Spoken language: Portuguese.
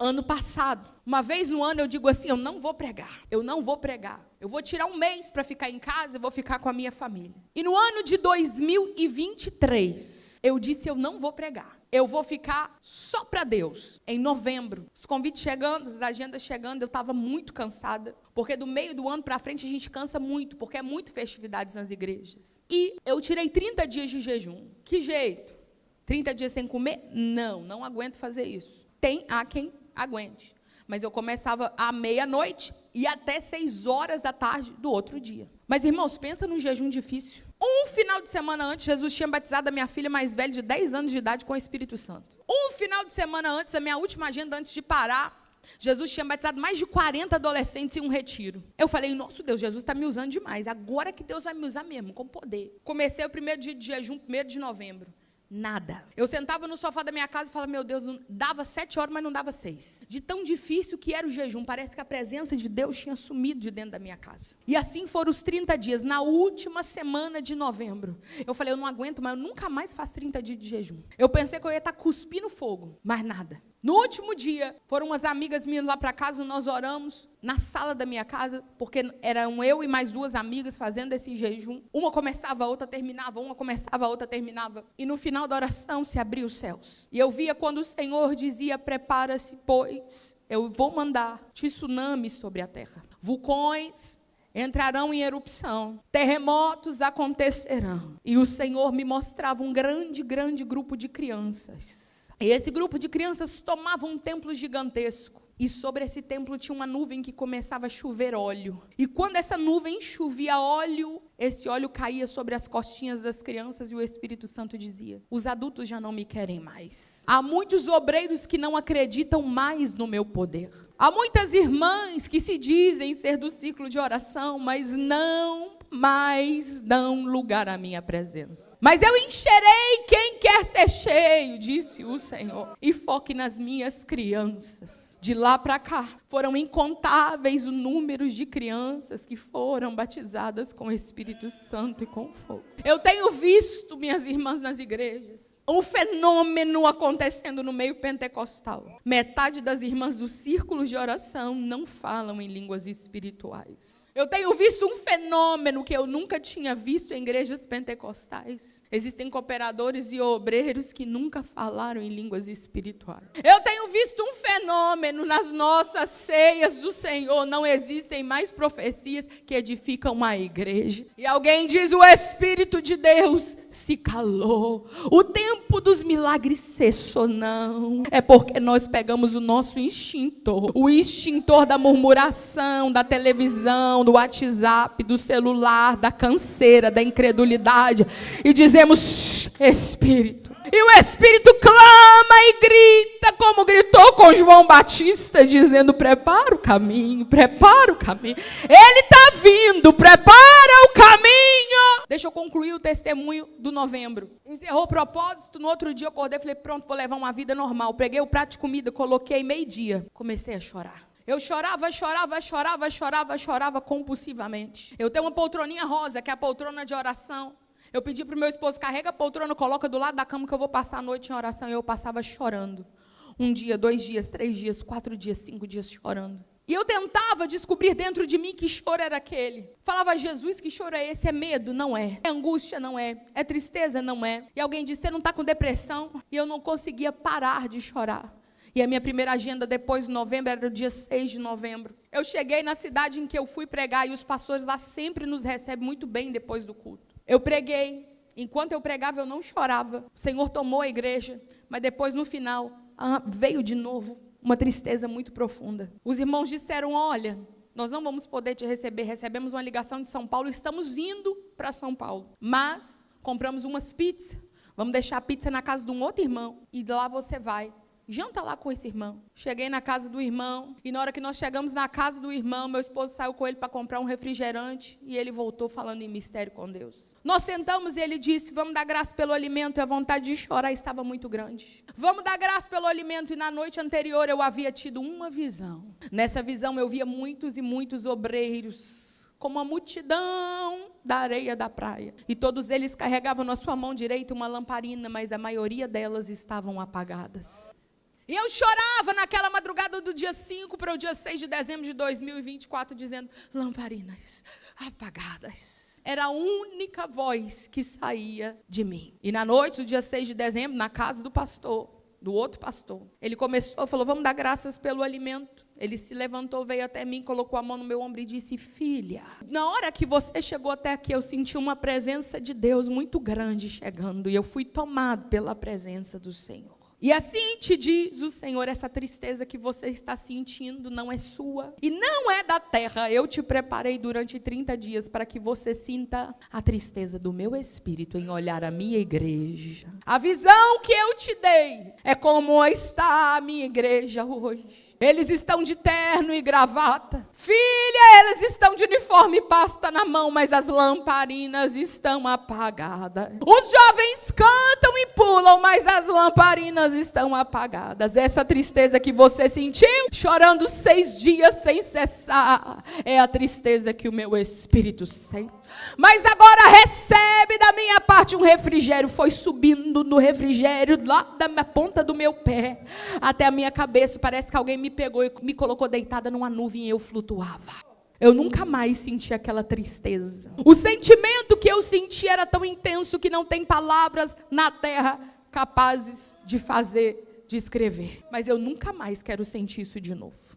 ano passado. Uma vez no ano eu digo assim, eu não vou pregar. Eu vou tirar um mês para ficar em casa e vou ficar com a minha família. E no ano de 2023, eu disse, eu não vou pregar. Eu vou ficar só para Deus. Em novembro, os convites chegando, as agendas chegando, eu estava muito cansada. Porque do meio do ano para frente a gente cansa muito, porque é muito festividades nas igrejas. E eu tirei 30 dias de jejum. Que jeito? 30 dias sem comer? Não aguento fazer isso. Há quem aguente. Mas eu começava à meia-noite e até 6 horas da tarde do outro dia. Mas, irmãos, pensa num jejum difícil. Um final de semana antes, Jesus tinha batizado a minha filha mais velha de 10 anos de idade com o Espírito Santo. Um final de semana antes, a minha última agenda antes de parar, Jesus tinha batizado mais de 40 adolescentes em um retiro. Eu falei, nosso Deus, Jesus está me usando demais. Agora que Deus vai me usar mesmo, com poder. Comecei o primeiro dia de jejum, 1º de novembro. Nada. Eu sentava no sofá da minha casa e falava, meu Deus, dava 7 horas, mas não dava 6. De tão difícil que era o jejum, parece que a presença de Deus tinha sumido de dentro da minha casa. E assim foram os 30 dias, na última semana de novembro. Eu falei, eu não aguento, mas eu nunca mais faço 30 dias de jejum. Eu pensei que eu ia estar cuspindo fogo, mas nada. No último dia, foram umas amigas minhas lá para casa, nós oramos na sala da minha casa, porque eram eu e mais 2 amigas fazendo esse jejum. Uma começava, a outra terminava, uma começava, a outra terminava. E no final da oração se abriu os céus. E eu via quando o Senhor dizia, prepara-se, pois eu vou mandar tsunamis sobre a terra. Vulcões entrarão em erupção, terremotos acontecerão. E o Senhor me mostrava um grande grupo de crianças. E esse grupo de crianças tomava um templo gigantesco. E sobre esse templo tinha uma nuvem que começava a chover óleo. E quando essa nuvem chovia óleo, esse óleo caía sobre as costinhas das crianças e o Espírito Santo dizia, os adultos já não me querem mais. Há muitos obreiros que não acreditam mais no meu poder. Há muitas irmãs que se dizem ser do ciclo de oração, mas não mais dão lugar à minha presença. Mas eu encherei quem quer ser cheio, disse o Senhor. E foque nas minhas crianças. De lá para cá, foram incontáveis o número de crianças que foram batizadas com o Espírito Santo e com fogo. Eu tenho visto, minhas irmãs, nas igrejas, um fenômeno acontecendo no meio pentecostal. Metade das irmãs dos círculos de oração não falam em línguas espirituais. Eu tenho visto um fenômeno que eu nunca tinha visto em igrejas pentecostais. Existem cooperadores e obreiros que nunca falaram em línguas espirituais. Eu tenho visto um fenômeno nas nossas ceias do Senhor. Não existem mais profecias que edificam a igreja. E alguém diz, o Espírito de Deus se calou. O tempo dos milagres cessou, não. É porque nós pegamos o nosso extintor. O extintor da murmuração, da televisão, do WhatsApp, do celular, da canseira, da incredulidade. E dizemos, Espírito. E o Espírito clama e grita, como gritou com João Batista, dizendo, prepara o caminho, prepara o caminho. Ele está vindo, prepara o caminho. Deixa eu concluir o testemunho do novembro. Encerrou o propósito, no outro dia eu acordei e falei, pronto, vou levar uma vida normal. Peguei o prato de comida, coloquei meio-dia, comecei a chorar. Eu chorava compulsivamente. Eu tenho uma poltroninha rosa, que é a poltrona de oração. Eu pedi para o meu esposo, carrega a poltrona, coloca do lado da cama que eu vou passar a noite em oração. E eu passava chorando. 1 dia, 2 dias, 3 dias, 4 dias, 5 dias chorando. E eu tentava descobrir dentro de mim que choro era aquele. Falava, Jesus, que choro é esse? É medo? Não é. É angústia? Não é. É tristeza? Não é. E alguém disse, você não está com depressão? E eu não conseguia parar de chorar. E a minha primeira agenda depois de novembro era o dia 6 de novembro. Eu cheguei na cidade em que eu fui pregar e os pastores lá sempre nos recebem muito bem depois do culto. Eu preguei. Enquanto eu pregava, eu não chorava. O Senhor tomou a igreja, mas depois, no final, veio de novo uma tristeza muito profunda. Os irmãos disseram, olha, nós não vamos poder te receber. Recebemos uma ligação de São Paulo, estamos indo para São Paulo. Mas compramos umas pizzas, vamos deixar a pizza na casa de um outro irmão, e lá você vai. Janta lá com esse irmão. Cheguei na casa do irmão, e na hora que nós chegamos na casa do irmão, meu esposo saiu com ele para comprar um refrigerante, e ele voltou falando em mistério com Deus. Nós sentamos e ele disse, vamos dar graça pelo alimento, e a vontade de chorar estava muito grande. Vamos dar graça pelo alimento, e na noite anterior eu havia tido uma visão. Nessa visão eu via muitos e muitos obreiros, como a multidão da areia da praia. E todos eles carregavam na sua mão direita uma lamparina, mas a maioria delas estavam apagadas. E eu chorava naquela madrugada do dia 5 para o dia 6 de dezembro de 2024, dizendo, lamparinas apagadas. Era a única voz que saía de mim. E na noite do dia 6 de dezembro, na casa do pastor, do outro pastor, ele falou, vamos dar graças pelo alimento. Ele se levantou, veio até mim, colocou a mão no meu ombro e disse, filha, na hora que você chegou até aqui, eu senti uma presença de Deus muito grande chegando, e eu fui tomado pela presença do Senhor. E assim te diz o Senhor, essa tristeza que você está sentindo não é sua e não é da terra. Eu te preparei durante 30 dias para que você sinta a tristeza do meu espírito em olhar a minha igreja. A visão que eu te dei é como está a minha igreja hoje. Eles estão de terno e gravata. Filha, eles estão de uniforme e pasta na mão, mas as lamparinas estão apagadas. Os jovens cantam e pulam, mas as lamparinas estão apagadas. Essa tristeza que você sentiu, chorando 6 dias sem cessar, é a tristeza que o meu espírito sente. Mas agora recebe da minha parte um refrigério. Foi subindo no refrigério lá da ponta do meu pé até a minha cabeça. Parece que alguém me pegou e me colocou deitada numa nuvem e eu flutuava. Eu nunca mais senti aquela tristeza. O sentimento que eu senti era tão intenso que não tem palavras na terra capazes de fazer, de escrever. Mas eu nunca mais quero sentir isso de novo.